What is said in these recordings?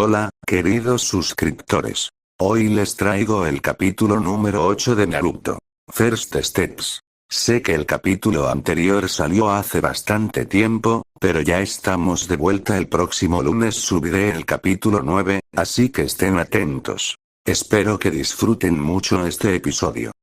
Hola, queridos suscriptores. Hoy les traigo el capítulo número 8 de Naruto. First Steps. Sé que el capítulo anterior salió hace bastante tiempo, pero ya estamos de vuelta. El próximo lunes subiré el capítulo 9, así que estén atentos. Espero que disfruten mucho este episodio.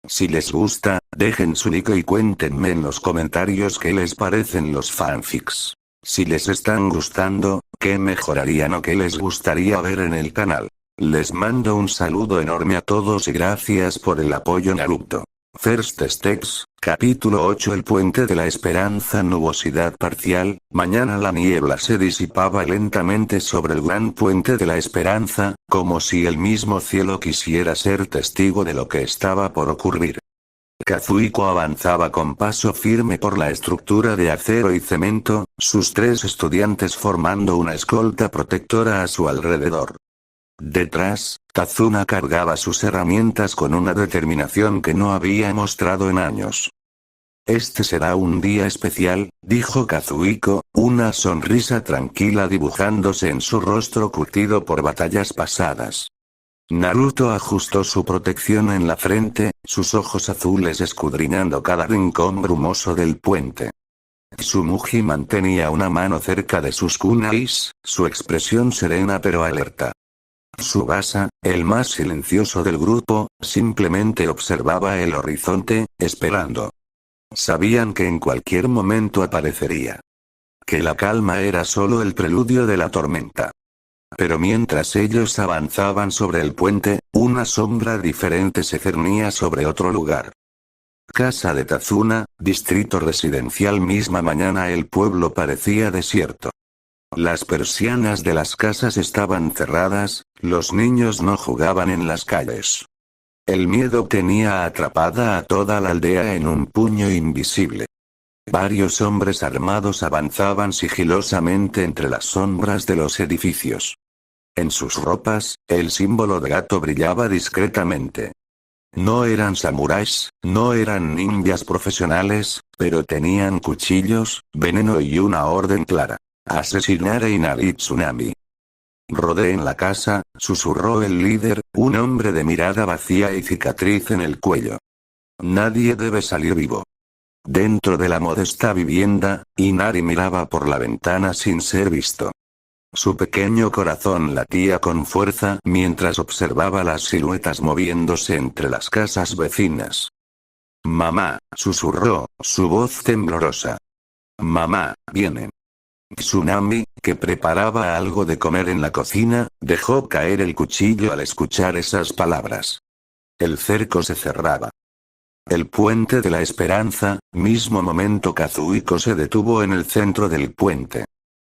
Si les gusta, dejen su like y cuéntenme en los comentarios qué les parecen los fanfics. Si les están gustando, qué mejorarían o qué les gustaría ver en el canal. Les mando un saludo enorme a todos y gracias por el apoyo Naruto. First Steps, capítulo 8. El puente de la esperanza. Nubosidad parcial. Mañana la niebla se disipaba lentamente sobre el gran puente de la esperanza, como si el mismo cielo quisiera ser testigo de lo que estaba por ocurrir. Kazuhiko avanzaba con paso firme por la estructura de acero y cemento, sus 3 estudiantes formando una escolta protectora a su alrededor. Detrás, Kazuna cargaba sus herramientas con una determinación que no había mostrado en años. Este será un día especial, dijo Kazuhiko, una sonrisa tranquila dibujándose en su rostro curtido por batallas pasadas. Naruto ajustó su protección en la frente, sus ojos azules escudriñando cada rincón brumoso del puente. Tsumugi mantenía una mano cerca de sus kunais, su expresión serena pero alerta. Tsubasa, el más silencioso del grupo, simplemente observaba el horizonte, esperando. Sabían que en cualquier momento aparecería. Que la calma era solo el preludio de la tormenta. Pero mientras ellos avanzaban sobre el puente, una sombra diferente se cernía sobre otro lugar. Casa de Tazuna, distrito residencial. Misma mañana el pueblo parecía desierto. Las persianas de las casas estaban cerradas, los niños no jugaban en las calles. El miedo tenía atrapada a toda la aldea en un puño invisible. Varios hombres armados avanzaban sigilosamente entre las sombras de los edificios. En sus ropas, el símbolo de gato brillaba discretamente. No eran samuráis, no eran ninjas profesionales, pero tenían cuchillos, veneno y una orden clara: asesinar a Inari Tsunami. Rodeen la casa, susurró el líder, un hombre de mirada vacía y cicatriz en el cuello. Nadie debe salir vivo. Dentro de la modesta vivienda, Inari miraba por la ventana sin ser visto. Su pequeño corazón latía con fuerza mientras observaba las siluetas moviéndose entre las casas vecinas. «Mamá», susurró, su voz temblorosa. «Mamá, vienen». Tsunami, que preparaba algo de comer en la cocina, dejó caer el cuchillo al escuchar esas palabras. El cerco se cerraba. El puente de la esperanza. Mismo momento Kazuhiko se detuvo en el centro del puente.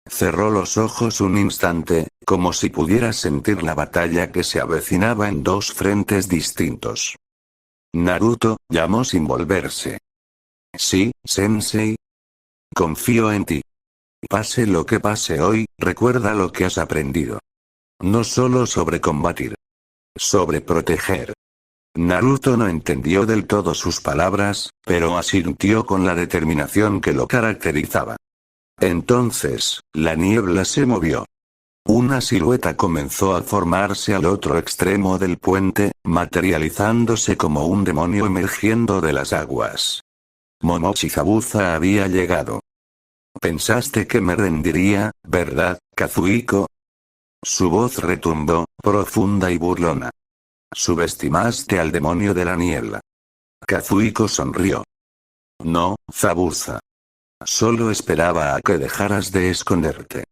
Cerró los ojos un instante, como si pudiera sentir la batalla que se avecinaba en 2 frentes distintos. «Naruto», llamó sin volverse. «Sí, sensei. Confío en ti. Pase lo que pase hoy, recuerda lo que has aprendido. No solo sobre combatir. Sobre proteger». Naruto no entendió del todo sus palabras, pero asintió con la determinación que lo caracterizaba. Entonces, la niebla se movió. Una silueta comenzó a formarse al otro extremo del puente, materializándose como un demonio emergiendo de las aguas. Momochi Zabuza había llegado. «Pensaste que me rendiría, ¿verdad, Kazuhiko?» Su voz retumbó, profunda y burlona. «Subestimaste al demonio de la niebla». Kazuhiko sonrió. «No, Zabuza. Solo esperaba a que dejaras de esconderte».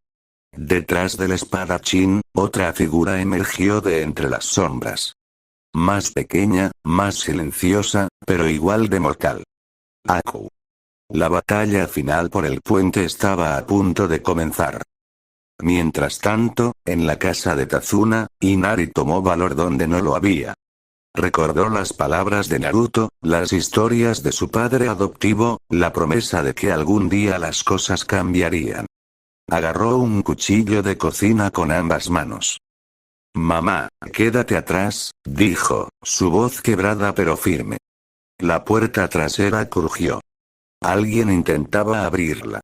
Detrás del espadachín, otra figura emergió de entre las sombras. Más pequeña, más silenciosa, pero igual de mortal. Aku. La batalla final por el puente estaba a punto de comenzar. Mientras tanto, en la casa de Tazuna, Inari tomó valor donde no lo había. Recordó las palabras de Naruto, las historias de su padre adoptivo, la promesa de que algún día las cosas cambiarían. Agarró un cuchillo de cocina con ambas manos. «Mamá, quédate atrás», dijo, su voz quebrada pero firme. La puerta trasera crujió. Alguien intentaba abrirla.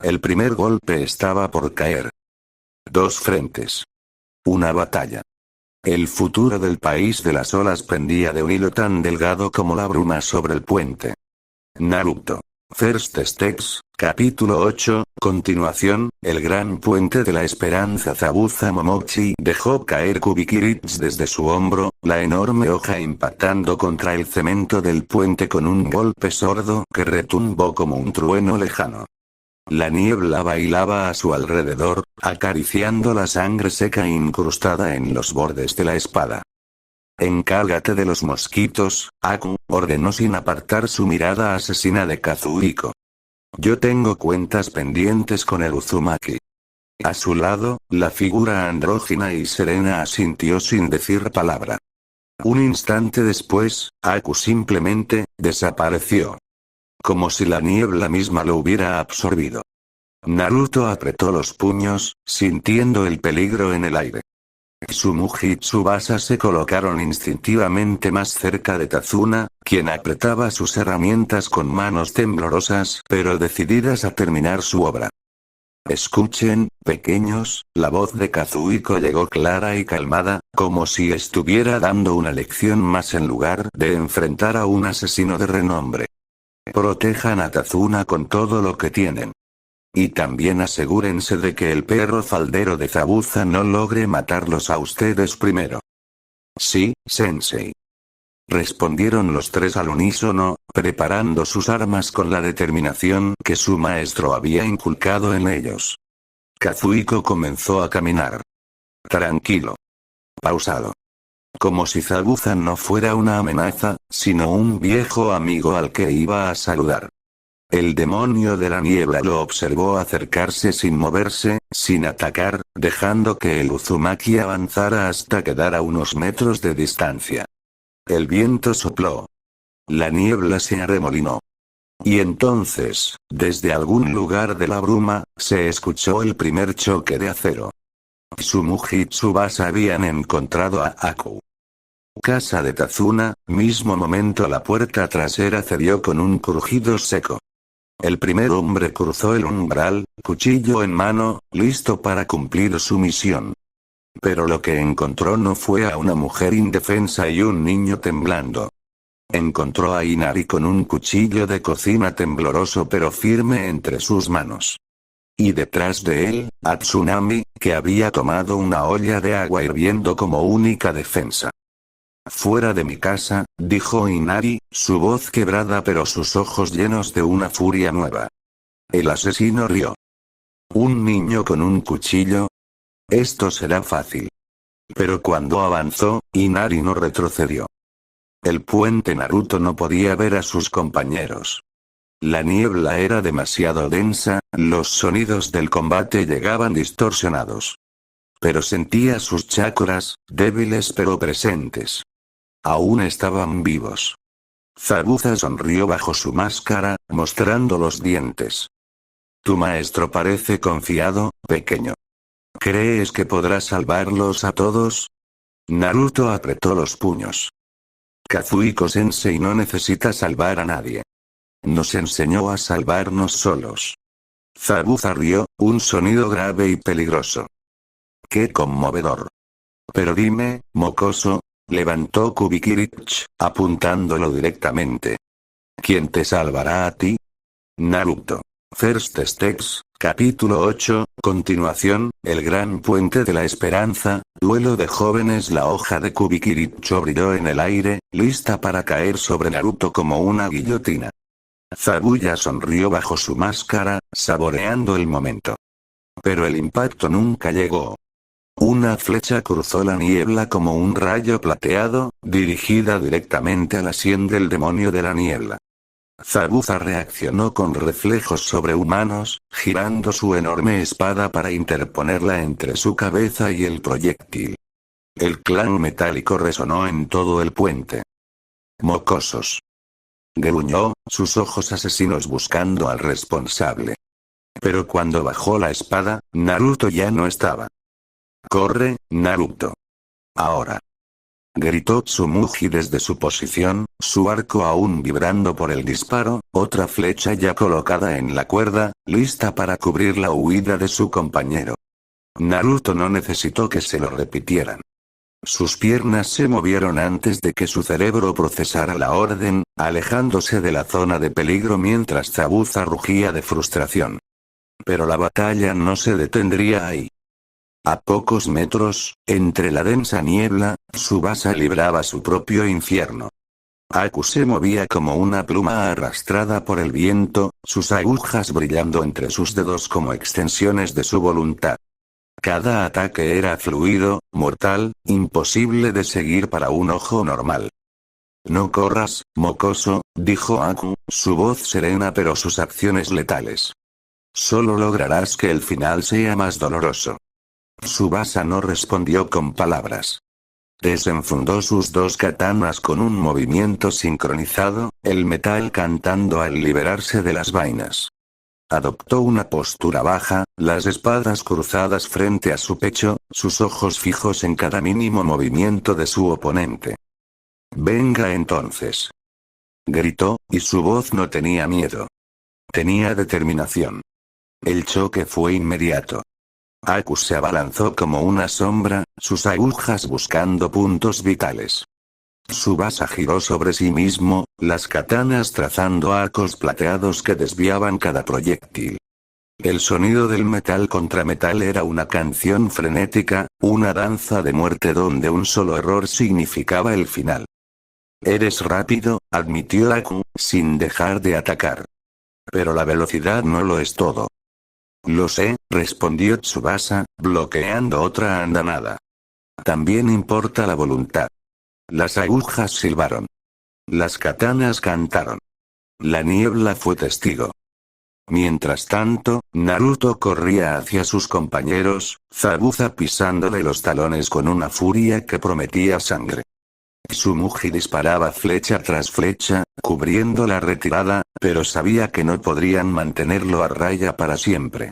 El primer golpe estaba por caer. 2 frentes. Una batalla. El futuro del país de las olas pendía de un hilo tan delgado como la bruma sobre el puente. Naruto. First Steps, capítulo 8, continuación, el gran puente de la esperanza. Zabuza Momochi dejó caer Kubikirich desde su hombro, la enorme hoja impactando contra el cemento del puente con un golpe sordo que retumbó como un trueno lejano. La niebla bailaba a su alrededor, acariciando la sangre seca incrustada en los bordes de la espada. «Encárgate de los mosquitos», Aku ordenó sin apartar su mirada asesina de Kazuhiko. «Yo tengo cuentas pendientes con el Uzumaki». A su lado, la figura andrógina y serena asintió sin decir palabra. Un instante después, Aku simplemente desapareció. Como si la niebla misma lo hubiera absorbido. Naruto apretó los puños, sintiendo el peligro en el aire. Tsumugi y Tsubasa se colocaron instintivamente más cerca de Tazuna, quien apretaba sus herramientas con manos temblorosas pero decididas a terminar su obra. «Escuchen, pequeños», la voz de Kazuhiko llegó clara y calmada, como si estuviera dando una lección más en lugar de enfrentar a un asesino de renombre. «Protejan a Tazuna con todo lo que tienen. Y también asegúrense de que el perro faldero de Zabuza no logre matarlos a ustedes primero». «Sí, sensei», respondieron los tres al unísono, preparando sus armas con la determinación que su maestro había inculcado en ellos. Kazuhiko comenzó a caminar. Tranquilo. Pausado. Como si Zabuza no fuera una amenaza, sino un viejo amigo al que iba a saludar. El demonio de la niebla lo observó acercarse sin moverse, sin atacar, dejando que el Uzumaki avanzara hasta quedar a unos metros de distancia. El viento sopló. La niebla se arremolinó. Y entonces, desde algún lugar de la bruma, se escuchó el primer choque de acero. Tsumugi y Tsubasa habían encontrado a Aku. Casa de Tazuna, mismo momento la puerta trasera cedió con un crujido seco. El primer hombre cruzó el umbral, cuchillo en mano, listo para cumplir su misión. Pero lo que encontró no fue a una mujer indefensa y un niño temblando. Encontró a Inari con un cuchillo de cocina tembloroso pero firme entre sus manos. Y detrás de él, a Tsunami, que había tomado una olla de agua hirviendo como única defensa. «Fuera de mi casa», dijo Inari, su voz quebrada pero sus ojos llenos de una furia nueva. El asesino rió. «¿Un niño con un cuchillo? Esto será fácil». Pero cuando avanzó, Inari no retrocedió. El puente Naruto no podía ver a sus compañeros. La niebla era demasiado densa, los sonidos del combate llegaban distorsionados. Pero sentía sus chakras, débiles pero presentes. Aún estaban vivos. Zabuza sonrió bajo su máscara, mostrando los dientes. «Tu maestro parece confiado, pequeño. ¿Crees que podrás salvarlos a todos?» Naruto apretó los puños. «Kazuhiko-sensei no necesita salvar a nadie. Nos enseñó a salvarnos solos». Zabuza rió, un sonido grave y peligroso. «Qué conmovedor. Pero dime, mocoso», levantó Kubikirich, apuntándolo directamente. «¿Quién te salvará a ti?» Naruto. First Steps, capítulo 8, continuación, el gran puente de la esperanza, duelo de jóvenes. La hoja de Kubikirich brilló en el aire, lista para caer sobre Naruto como una guillotina. Zabuza sonrió bajo su máscara, saboreando el momento. Pero el impacto nunca llegó. Una flecha cruzó la niebla como un rayo plateado, dirigida directamente a la sien del demonio de la niebla. Zabuza reaccionó con reflejos sobrehumanos, girando su enorme espada para interponerla entre su cabeza y el proyectil. El clan metálico resonó en todo el puente. «Mocosos», gruñó, sus ojos asesinos buscando al responsable. Pero cuando bajó la espada, Naruto ya no estaba. «Corre, Naruto. Ahora», gritó Tsumugi desde su posición, su arco aún vibrando por el disparo, otra flecha ya colocada en la cuerda, lista para cubrir la huida de su compañero. Naruto no necesitó que se lo repitieran. Sus piernas se movieron antes de que su cerebro procesara la orden, alejándose de la zona de peligro mientras Zabuza rugía de frustración. Pero la batalla no se detendría ahí. A pocos metros, entre la densa niebla, Tsubasa libraba su propio infierno. Aku se movía como una pluma arrastrada por el viento, sus agujas brillando entre sus dedos como extensiones de su voluntad. Cada ataque era fluido, mortal, imposible de seguir para un ojo normal. No corras, mocoso, dijo Aku, su voz serena pero sus acciones letales. Solo lograrás que el final sea más doloroso. Tsubasa no respondió con palabras. Desenfundó sus dos katanas con un movimiento sincronizado, el metal cantando al liberarse de las vainas. Adoptó una postura baja, las espadas cruzadas frente a su pecho, sus ojos fijos en cada mínimo movimiento de su oponente. «Venga entonces», gritó, y su voz no tenía miedo. Tenía determinación. El choque fue inmediato. Aku se abalanzó como una sombra, sus agujas buscando puntos vitales. Tsubasa giró sobre sí mismo, las katanas trazando arcos plateados que desviaban cada proyectil. El sonido del metal contra metal era una canción frenética, una danza de muerte donde un solo error significaba el final. «Eres rápido», admitió Aku, sin dejar de atacar. «Pero la velocidad no lo es todo». «Lo sé», respondió Tsubasa, bloqueando otra andanada. «También importa la voluntad». Las agujas silbaron. Las katanas cantaron. La niebla fue testigo. Mientras tanto, Naruto corría hacia sus compañeros, Zabuza pisándole los talones con una furia que prometía sangre. Tsumugi disparaba flecha tras flecha, cubriendo la retirada, pero sabía que no podrían mantenerlo a raya para siempre.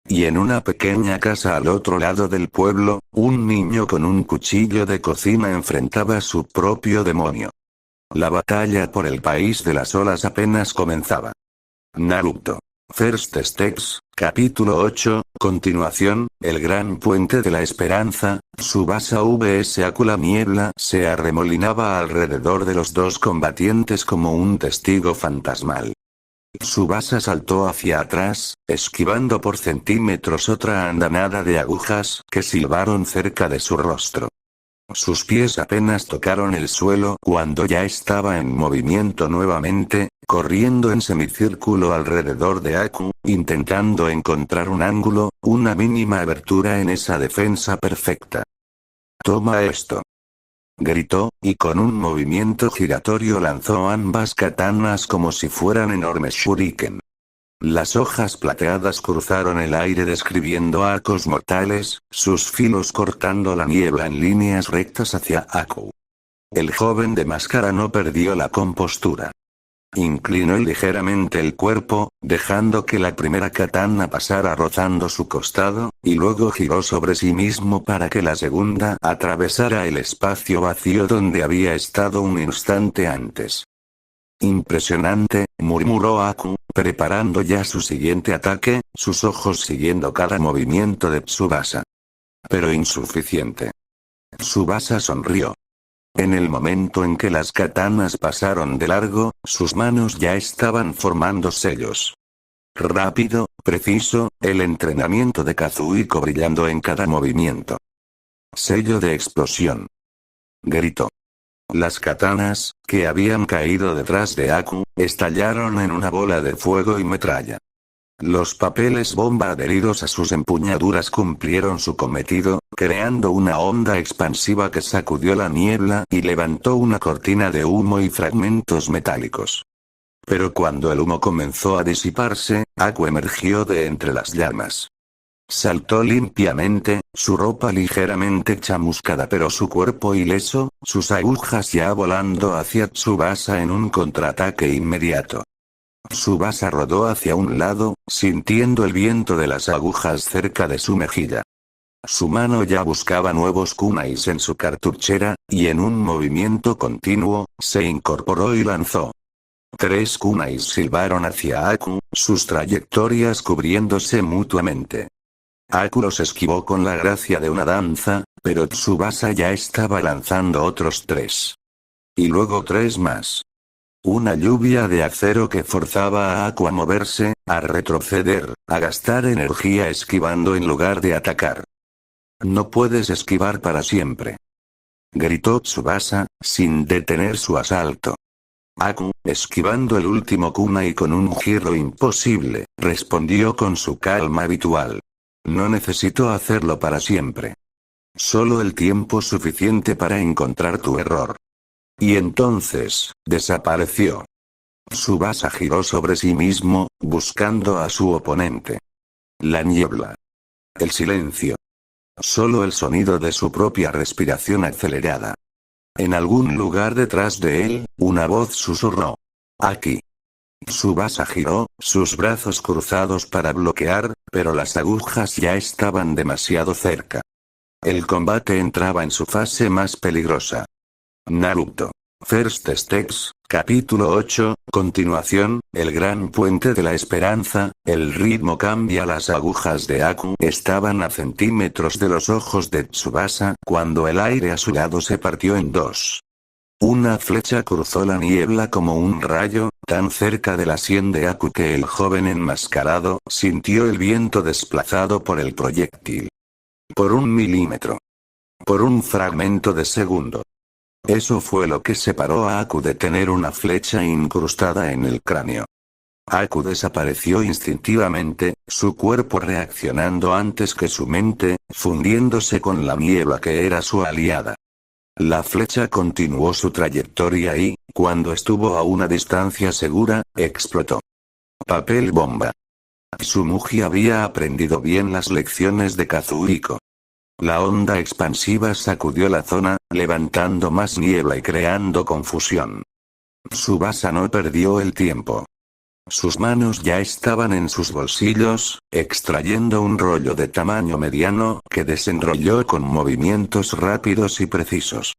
Y en una pequeña casa al otro lado del pueblo, un niño con un cuchillo de cocina enfrentaba a su propio demonio. La batalla por el país de las olas apenas comenzaba. Naruto. First Steps, capítulo 8, continuación, el gran puente de la esperanza, Tsubasa vs Aku. La niebla se arremolinaba alrededor de los dos combatientes como un testigo fantasmal. Tsubasa saltó hacia atrás, esquivando por centímetros otra andanada de agujas que silbaron cerca de su rostro. Sus pies apenas tocaron el suelo cuando ya estaba en movimiento nuevamente, corriendo en semicírculo alrededor de Aku, intentando encontrar un ángulo, una mínima abertura en esa defensa perfecta. «Toma esto», gritó, y con un movimiento giratorio lanzó ambas katanas como si fueran enormes shuriken. Las hojas plateadas cruzaron el aire describiendo arcos mortales, sus filos cortando la niebla en líneas rectas hacia Aku. El joven de máscara no perdió la compostura. Inclinó ligeramente el cuerpo, dejando que la primera katana pasara rozando su costado, y luego giró sobre sí mismo para que la segunda atravesara el espacio vacío donde había estado un instante antes. «Impresionante», murmuró Aku, preparando ya su siguiente ataque, sus ojos siguiendo cada movimiento de Tsubasa. Pero insuficiente. Tsubasa sonrió. En el momento en que las katanas pasaron de largo, sus manos ya estaban formando sellos. Rápido, preciso, el entrenamiento de Kazuhiko brillando en cada movimiento. «Sello de explosión», gritó. Las katanas, que habían caído detrás de Aku, estallaron en una bola de fuego y metralla. Los papeles bomba adheridos a sus empuñaduras cumplieron su cometido, creando una onda expansiva que sacudió la niebla y levantó una cortina de humo y fragmentos metálicos. Pero cuando el humo comenzó a disiparse, Aku emergió de entre las llamas. Saltó limpiamente, su ropa ligeramente chamuscada pero su cuerpo ileso, sus agujas ya volando hacia Tsubasa en un contraataque inmediato. Tsubasa rodó hacia un lado, sintiendo el viento de las agujas cerca de su mejilla. Su mano ya buscaba nuevos kunais en su cartuchera, y en un movimiento continuo, se incorporó y lanzó. 3 kunais silbaron hacia Aku, sus trayectorias cubriéndose mutuamente. Aku los esquivó con la gracia de una danza, pero Tsubasa ya estaba lanzando otros 3. Y luego 3 más. Una lluvia de acero que forzaba a Aku a moverse, a retroceder, a gastar energía esquivando en lugar de atacar. No puedes esquivar para siempre, gritó Tsubasa, sin detener su asalto. Aku, esquivando el último kunai con un giro imposible, respondió con su calma habitual. No necesito hacerlo para siempre. Solo el tiempo suficiente para encontrar tu error. Y entonces, desapareció. Tsubasa giró sobre sí mismo, buscando a su oponente. La niebla. El silencio. Solo el sonido de su propia respiración acelerada. En algún lugar detrás de él, una voz susurró. Aquí. Tsubasa giró, sus brazos cruzados para bloquear, pero las agujas ya estaban demasiado cerca. El combate entraba en su fase más peligrosa. Naruto. First Steps, capítulo 8, continuación, el gran puente de la esperanza, el ritmo cambia. Las agujas de Aku estaban a centímetros de los ojos de Tsubasa cuando el aire a su lado se partió en 2. Una flecha cruzó la niebla como un rayo, tan cerca de la sien de Aku que el joven enmascarado sintió el viento desplazado por el proyectil. Por 1 milímetro. Por un fragmento de segundo. Eso fue lo que separó a Aku de tener una flecha incrustada en el cráneo. Aku desapareció instintivamente, su cuerpo reaccionando antes que su mente, fundiéndose con la niebla que era su aliada. La flecha continuó su trayectoria y, cuando estuvo a una distancia segura, explotó. Papel bomba. Tsumugi había aprendido bien las lecciones de Kazuhiko. La onda expansiva sacudió la zona, levantando más niebla y creando confusión. Tsubasa no perdió el tiempo. Sus manos ya estaban en sus bolsillos, extrayendo un rollo de tamaño mediano que desenrolló con movimientos rápidos y precisos.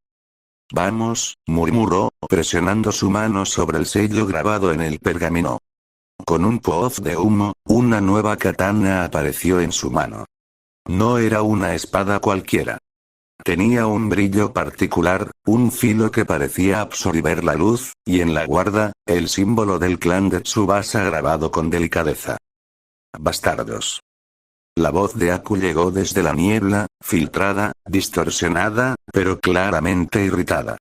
Vamos, murmuró, presionando su mano sobre el sello grabado en el pergamino. Con un puff de humo, una nueva katana apareció en su mano. No era una espada cualquiera. Tenía un brillo particular, un filo que parecía absorber la luz, y en la guarda, el símbolo del clan de Tsubasa grabado con delicadeza. Bastardos. La voz de Aku llegó desde la niebla, filtrada, distorsionada, pero claramente irritada.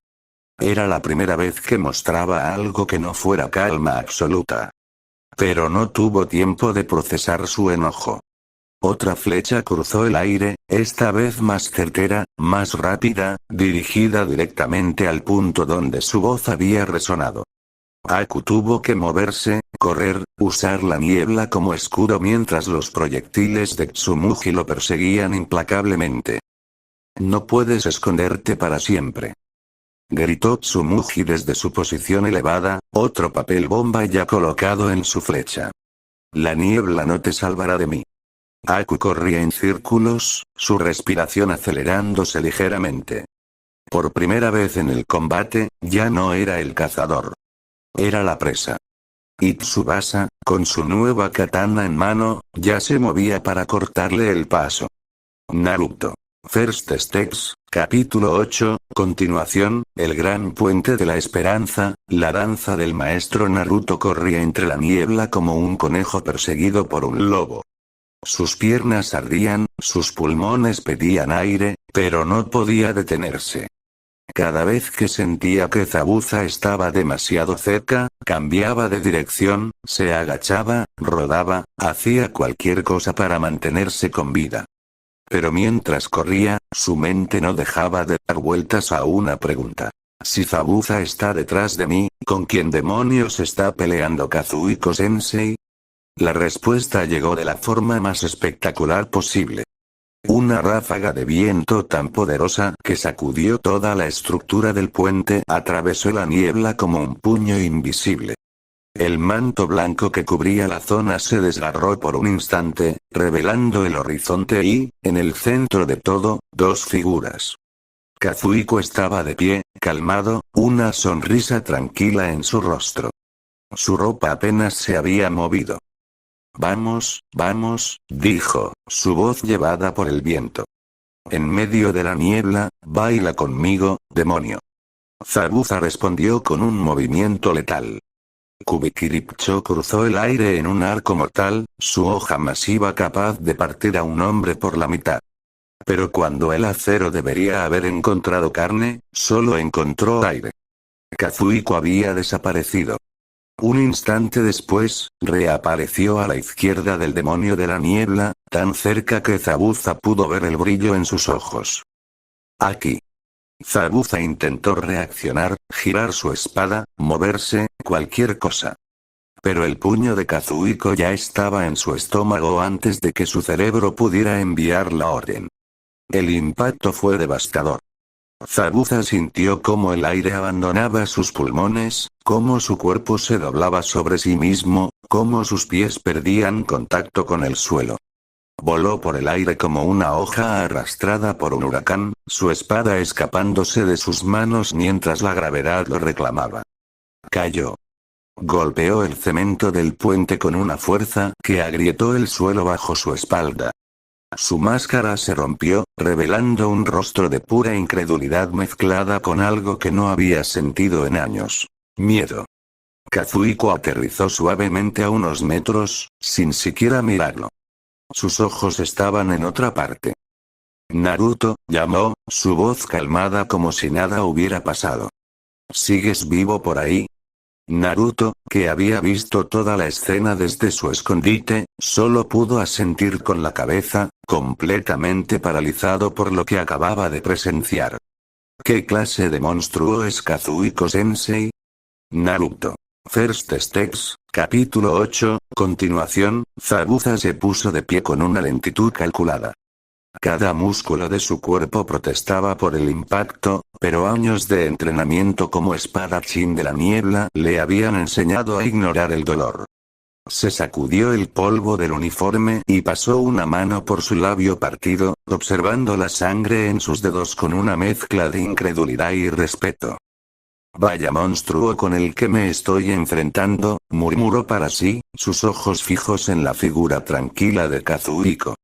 Era la primera vez que mostraba algo que no fuera calma absoluta. Pero no tuvo tiempo de procesar su enojo. Otra flecha cruzó el aire, esta vez más certera, más rápida, dirigida directamente al punto donde su voz había resonado. Aku tuvo que moverse, correr, usar la niebla como escudo mientras los proyectiles de Tsumugi lo perseguían implacablemente. No puedes esconderte para siempre, gritó Tsumugi desde su posición elevada, otro papel bomba ya colocado en su flecha. La niebla no te salvará de mí. Aku corría en círculos, su respiración acelerándose ligeramente. Por primera vez en el combate, ya no era el cazador. Era la presa. Y Tsubasa, con su nueva katana en mano, ya se movía para cortarle el paso. Naruto. First Steps, capítulo 8, continuación, el gran puente de la esperanza, la danza del maestro Naruto corría entre la niebla como un conejo perseguido por un lobo. Sus piernas ardían, sus pulmones pedían aire, pero no podía detenerse. Cada vez que sentía que Zabuza estaba demasiado cerca, cambiaba de dirección, se agachaba, rodaba, hacía cualquier cosa para mantenerse con vida. Pero mientras corría, su mente no dejaba de dar vueltas a una pregunta. Si Zabuza está detrás de mí, ¿con quién demonios está peleando Kazuhiko-sensei? La respuesta llegó de la forma más espectacular posible. Una ráfaga de viento tan poderosa que sacudió toda la estructura del puente atravesó la niebla como un puño invisible. El manto blanco que cubría la zona se desgarró por un instante, revelando el horizonte y, en el centro de todo, dos figuras. Kazuhiko estaba de pie, calmado, una sonrisa tranquila en su rostro. Su ropa apenas se había movido. Vamos, vamos, dijo, su voz llevada por el viento. En medio de la niebla, baila conmigo, demonio. Zabuza respondió con un movimiento letal. Kubikiripcho cruzó el aire en un arco mortal, su hoja masiva capaz de partir a un hombre por la mitad. Pero cuando el acero debería haber encontrado carne, solo encontró aire. Kazuhiko había desaparecido. Un instante después, reapareció a la izquierda del demonio de la niebla, tan cerca que Zabuza pudo ver el brillo en sus ojos. Aquí. Zabuza intentó reaccionar, girar su espada, moverse, cualquier cosa. Pero el puño de Kazuhiko ya estaba en su estómago antes de que su cerebro pudiera enviar la orden. El impacto fue devastador. Zabuza sintió cómo el aire abandonaba sus pulmones, cómo su cuerpo se doblaba sobre sí mismo, cómo sus pies perdían contacto con el suelo. Voló por el aire como una hoja arrastrada por un huracán, su espada escapándose de sus manos mientras la gravedad lo reclamaba. Cayó. Golpeó el cemento del puente con una fuerza que agrietó el suelo bajo su espalda. Su máscara se rompió, revelando un rostro de pura incredulidad mezclada con algo que no había sentido en años. Miedo. Kazuhiko aterrizó suavemente a unos metros, sin siquiera mirarlo. Sus ojos estaban en otra parte. Naruto, llamó, su voz calmada como si nada hubiera pasado. ¿Sigues vivo por ahí? Naruto, que había visto toda la escena desde su escondite, solo pudo asentir con la cabeza, completamente paralizado por lo que acababa de presenciar. ¿Qué clase de monstruo es Kazuhiko-sensei? Naruto. First Steps, capítulo 8, continuación, Zabuza se puso de pie con una lentitud calculada. Cada músculo de su cuerpo protestaba por el impacto, pero años de entrenamiento como espadachín de la niebla le habían enseñado a ignorar el dolor. Se sacudió el polvo del uniforme y pasó una mano por su labio partido, observando la sangre en sus dedos con una mezcla de incredulidad y respeto. Vaya monstruo con el que me estoy enfrentando, murmuró para sí, sus ojos fijos en la figura tranquila de Kazuhiko.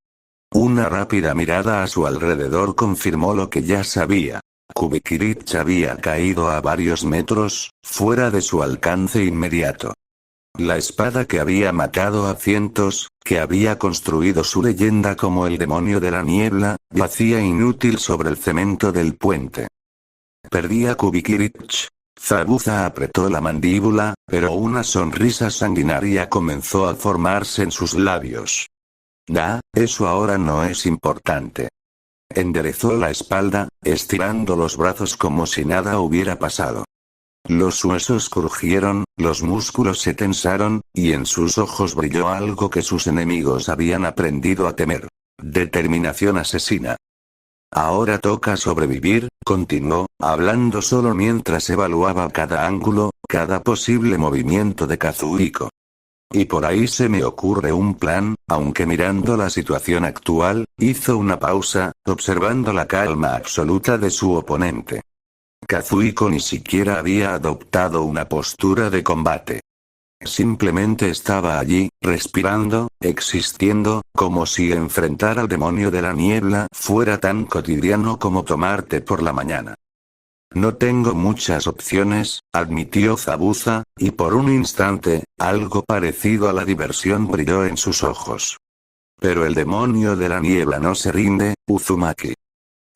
Una rápida mirada a su alrededor confirmó lo que ya sabía. Kubikirich había caído a varios metros, fuera de su alcance inmediato. La espada que había matado a cientos, que había construido su leyenda como el demonio de la niebla, yacía inútil sobre el cemento del puente. Perdía Kubikirich. Zabuza apretó la mandíbula, pero una sonrisa sanguinaria comenzó a formarse en sus labios. Eso ahora no es importante. Enderezó la espalda, estirando los brazos como si nada hubiera pasado. Los huesos crujieron, los músculos se tensaron, y en sus ojos brilló algo que sus enemigos habían aprendido a temer. Determinación asesina. Ahora toca sobrevivir, continuó, hablando solo mientras evaluaba cada ángulo, cada posible movimiento de Kazuhiko. Y por ahí se me ocurre un plan, aunque mirando la situación actual, hizo una pausa, observando la calma absoluta de su oponente. Kazuhiko ni siquiera había adoptado una postura de combate. Simplemente estaba allí, respirando, existiendo, como si enfrentar al demonio de la niebla fuera tan cotidiano como tomar té por la mañana. No tengo muchas opciones, admitió Zabuza, y por un instante, algo parecido a la diversión brilló en sus ojos. Pero el demonio de la niebla no se rinde, Uzumaki.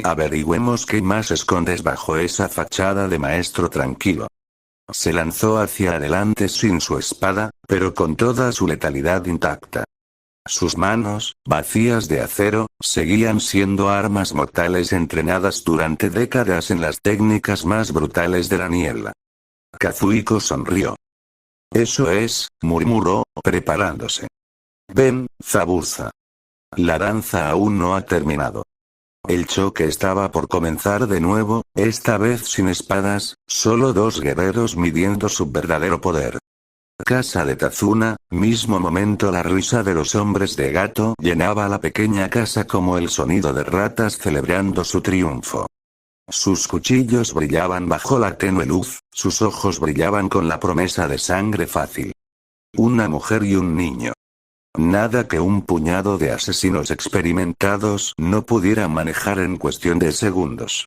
Averigüemos qué más escondes bajo esa fachada de maestro tranquilo. Se lanzó hacia adelante sin su espada, pero con toda su letalidad intacta. Sus manos, vacías de acero, seguían siendo armas mortales entrenadas durante décadas en las técnicas más brutales de la niebla. Kazuhiko sonrió. Eso es, murmuró, preparándose. Ven, Zabuza. La danza aún no ha terminado. El choque estaba por comenzar de nuevo, esta vez sin espadas, solo dos guerreros midiendo su verdadero poder. Casa de Tazuna, mismo momento la risa de los hombres de gato llenaba la pequeña casa como el sonido de ratas celebrando su triunfo. Sus cuchillos brillaban bajo la tenue luz, sus ojos brillaban con la promesa de sangre fácil. Una mujer y un niño. Nada que un puñado de asesinos experimentados no pudiera manejar en cuestión de segundos.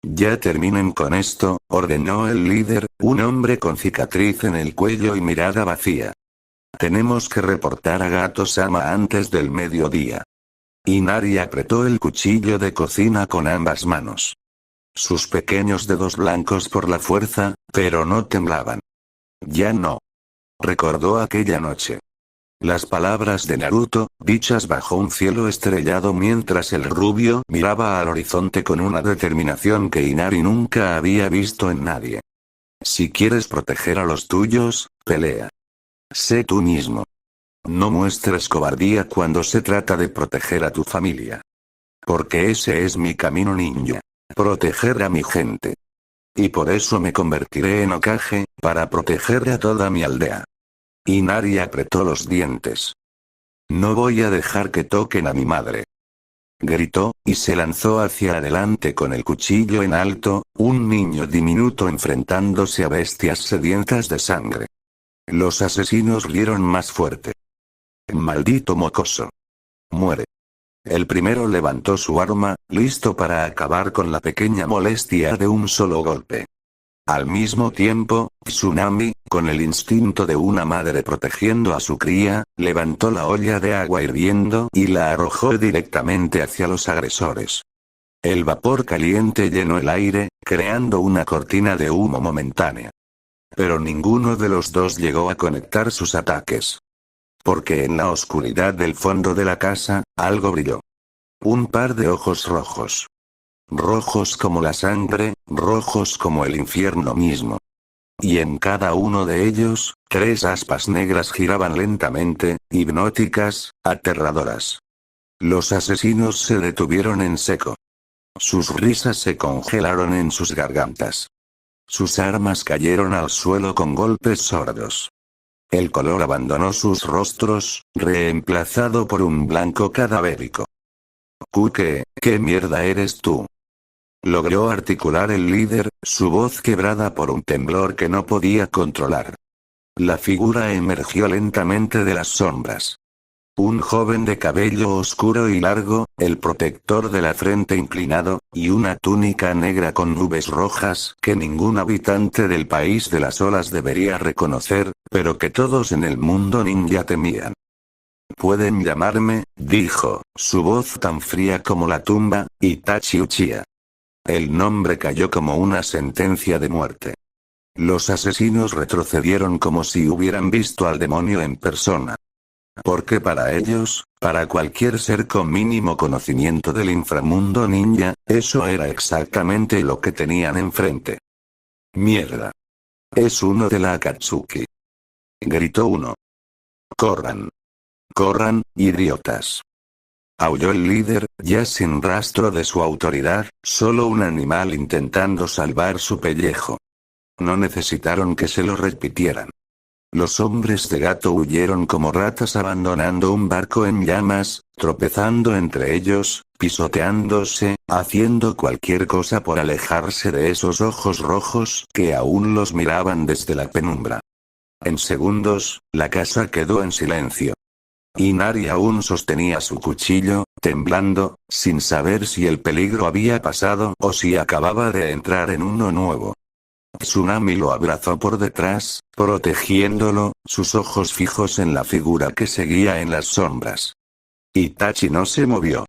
Ya terminen con esto, ordenó el líder, un hombre con cicatriz en el cuello y mirada vacía. Tenemos que reportar a Gato-sama antes del mediodía. Inari apretó el cuchillo de cocina con ambas manos. Sus pequeños dedos blancos por la fuerza, pero no temblaban. Ya no. Recordó aquella noche. Las palabras de Naruto, dichas bajo un cielo estrellado mientras el rubio miraba al horizonte con una determinación que Inari nunca había visto en nadie. Si quieres proteger a los tuyos, pelea. Sé tú mismo. No muestres cobardía cuando se trata de proteger a tu familia. Porque ese es mi camino ninja. Proteger a mi gente. Y por eso me convertiré en Hokage, para proteger a toda mi aldea. Inari apretó los dientes. No voy a dejar que toquen a mi madre. Gritó, y se lanzó hacia adelante con el cuchillo en alto, un niño diminuto enfrentándose a bestias sedientas de sangre. Los asesinos rieron más fuerte. Maldito mocoso. Muere. El primero levantó su arma, listo para acabar con la pequeña molestia de un solo golpe. Al mismo tiempo, Tsunami, con el instinto de una madre protegiendo a su cría, levantó la olla de agua hirviendo y la arrojó directamente hacia los agresores. El vapor caliente llenó el aire, creando una cortina de humo momentánea. Pero ninguno de los dos llegó a conectar sus ataques. Porque en la oscuridad del fondo de la casa, algo brilló. Un par de ojos rojos. Rojos como la sangre, rojos como el infierno mismo. Y en cada uno de ellos, 3 aspas negras giraban lentamente, hipnóticas, aterradoras. Los asesinos se detuvieron en seco. Sus risas se congelaron en sus gargantas. Sus armas cayeron al suelo con golpes sordos. El color abandonó sus rostros, reemplazado por un blanco cadavérico. Kuke, ¿qué mierda eres tú? Logró articular el líder, su voz quebrada por un temblor que no podía controlar. La figura emergió lentamente de las sombras. Un joven de cabello oscuro y largo, el protector de la frente inclinado, y una túnica negra con nubes rojas que ningún habitante del país de las olas debería reconocer, pero que todos en el mundo ninja temían. Pueden llamarme, dijo, su voz tan fría como la tumba, Itachi Uchiha. El nombre cayó como una sentencia de muerte. Los asesinos retrocedieron como si hubieran visto al demonio en persona. Porque para ellos, para cualquier ser con mínimo conocimiento del inframundo ninja, eso era exactamente lo que tenían enfrente. Mierda. Es uno de la Akatsuki. Gritó uno. Corran. Corran, idiotas. Aulló el líder, ya sin rastro de su autoridad, solo un animal intentando salvar su pellejo. No necesitaron que se lo repitieran. Los hombres de gato huyeron como ratas abandonando un barco en llamas, tropezando entre ellos, pisoteándose, haciendo cualquier cosa por alejarse de esos ojos rojos que aún los miraban desde la penumbra. En segundos, la casa quedó en silencio. Inari aún sostenía su cuchillo, temblando, sin saber si el peligro había pasado o si acababa de entrar en uno nuevo. Tsunami lo abrazó por detrás, protegiéndolo, sus ojos fijos en la figura que seguía en las sombras. Itachi no se movió.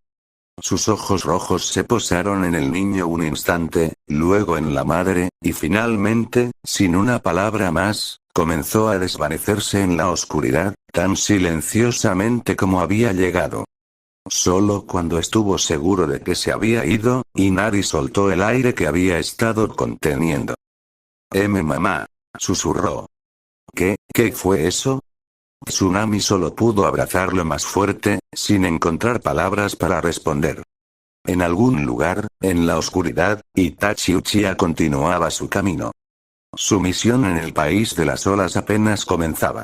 Sus ojos rojos se posaron en el niño un instante, luego en la madre, y finalmente, sin una palabra más, comenzó a desvanecerse en la oscuridad, tan silenciosamente como había llegado. Solo cuando estuvo seguro de que se había ido, Inari soltó el aire que había estado conteniendo. Mamá, susurró. ¿Qué fue eso? Tsunami solo pudo abrazarlo más fuerte, sin encontrar palabras para responder. En algún lugar, en la oscuridad, Itachi Uchiha continuaba su camino. Su misión en el país de las olas apenas comenzaba.